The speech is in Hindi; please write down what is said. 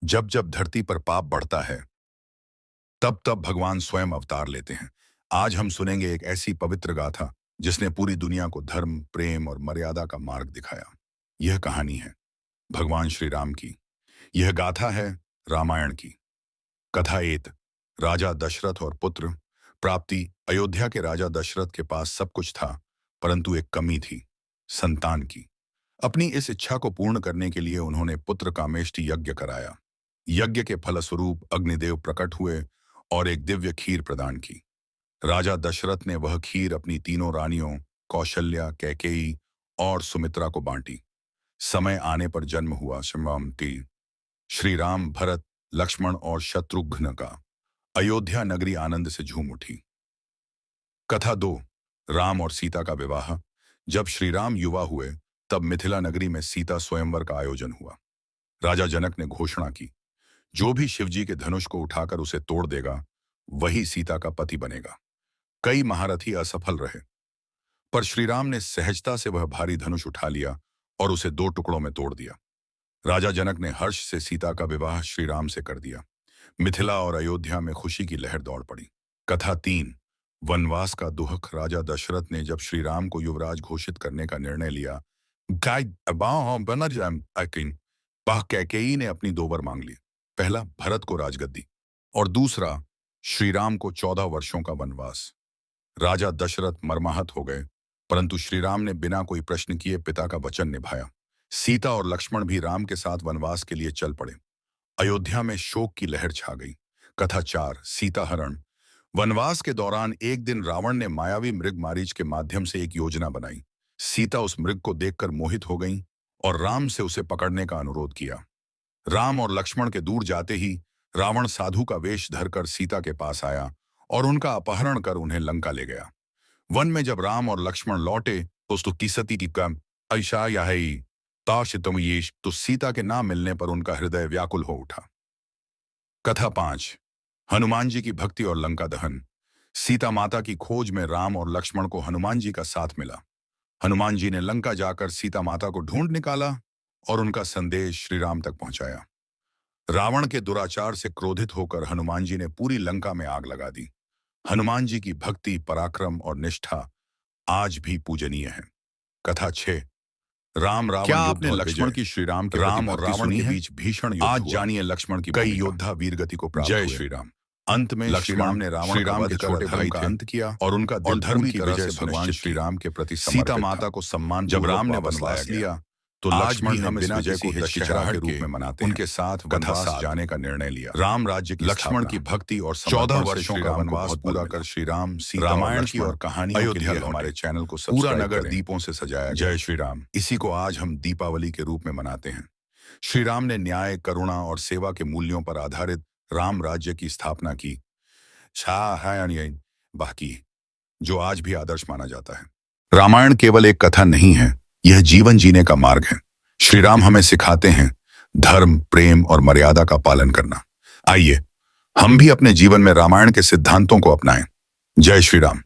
जब जब धरती पर पाप बढ़ता है, तब तब भगवान स्वयं अवतार लेते हैं। आज हम सुनेंगे एक ऐसी पवित्र गाथा जिसने पूरी दुनिया को धर्म, प्रेम और मर्यादा का मार्ग दिखाया। यह कहानी है भगवान श्री राम की। यह गाथा है रामायण की। कथा एत राजा दशरथ और पुत्र प्राप्ति। अयोध्या के राजा दशरथ के पास सब कुछ था, परंतु एक कमी थी, संतान की। अपनी इस इच्छा को पूर्ण करने के लिए उन्होंने पुत्र कामेष्टि यज्ञ कराया। यज्ञ के फलस्वरूप अग्निदेव प्रकट हुए और एक दिव्य खीर प्रदान की। राजा दशरथ ने वह खीर अपनी तीनों रानियों कौशल्या, कैकेयी और सुमित्रा को बांटी। समय आने पर जन्म हुआ श्रीरामती, श्री राम, भरत, लक्ष्मण और शत्रुघ्न का। अयोध्या नगरी आनंद से झूम उठी। कथा 2 राम और सीता का विवाह। जब श्री राम युवा हुए तब मिथिला नगरी में सीता स्वयंवर का आयोजन हुआ। राजा जनक ने घोषणा की, जो भी शिवजी के धनुष को उठाकर उसे तोड़ देगा वही सीता का पति बनेगा। कई महारथी असफल रहे, पर श्रीराम ने सहजता से वह भारी धनुष उठा लिया और उसे 2 टुकड़ों में तोड़ दिया। राजा जनक ने हर्ष से सीता का विवाह श्रीराम से कर दिया। मिथिला और अयोध्या में खुशी की लहर दौड़ पड़ी। कथा 3 वनवास का दुख। राजा दशरथ ने जब श्रीराम को युवराज घोषित करने का निर्णय लिया, कैकेयी ने अपनी 2 वर मांग ली। पहला, भरत को राजगद्दी और दूसरा, श्रीराम को 14 वर्षों का वनवास। राजा दशरथ मर्माहत हो गए, परंतु श्रीराम ने बिना कोई प्रश्न किए पिता का वचन निभाया। सीता और लक्ष्मण भी राम के साथ वनवास के लिए चल पड़े। अयोध्या में शोक की लहर छा गई। कथा 4 सीता हरण। वनवास के दौरान एक दिन रावण ने मायावी मृग मारीच के माध्यम से एक योजना बनाई। सीता उस मृग को देखकर मोहित हो गईं और राम से उसे पकड़ने का अनुरोध किया। राम और लक्ष्मण के दूर जाते ही रावण साधु का वेश धरकर सीता के पास आया और उनका अपहरण कर उन्हें लंका ले गया। वन में जब राम और लक्ष्मण लौटे तो सीता के ना मिलने पर उनका हृदय व्याकुल हो उठा। कथा 5 हनुमान जी की भक्ति और लंका दहन। सीता माता की खोज में राम और लक्ष्मण को हनुमान जी का साथ मिला। हनुमान जी ने लंका जाकर सीता माता को ढूंढ निकाला और उनका संदेश श्री राम तक पहुंचाया। रावण के दुराचार से क्रोधित होकर हनुमान जी ने पूरी लंका में आग लगा दी। हनुमान जी की भक्ति, पराक्रम और निष्ठा आज भी पूजनीय है। कथा 6 राम रावण। क्या आपने लक्ष्मण की श्रीराम के राम और रावण के बीच भीषण युद्ध? आज जानिए लक्ष्मण की। कई योद्धा वीरगति को प्राप्त हुए। जय श्री राम। अंत में लक्ष्मण ने रावण के छोटे भाई का अंत किया और उनका दिल धर्म की तरह से भगवान श्री राम के प्रति सीता माता को सम्मान। जब राम ने वनवास लिया तो लक्ष्मण हम इस विजय को हिचकिचाहट के रूप में मनाते हैं। उनके साथ वनवास जाने का निर्णय लिया। राम राज्य की लक्ष्मण की भक्ति और 14 वर्षों का वनवास पूरा कर श्री राम, सीता, रामायण की और कहानी अयोध्या हमारे चैनल को पूरा नगर दीपों से सजाया। जय श्री राम। इसी को आज हम दीपावली के रूप में मनाते हैं। श्री राम ने न्याय, करुणा और सेवा के मूल्यों पर आधारित राम राज्य की स्थापना की, बाकी जो आज भी आदर्श माना जाता है। रामायण केवल एक कथा नहीं है, यह जीवन जीने का मार्ग है। श्री राम हमें सिखाते हैं धर्म, प्रेम और मर्यादा का पालन करना। आइए हम भी अपने जीवन में रामायण के सिद्धांतों को अपनाएं। जय श्री राम।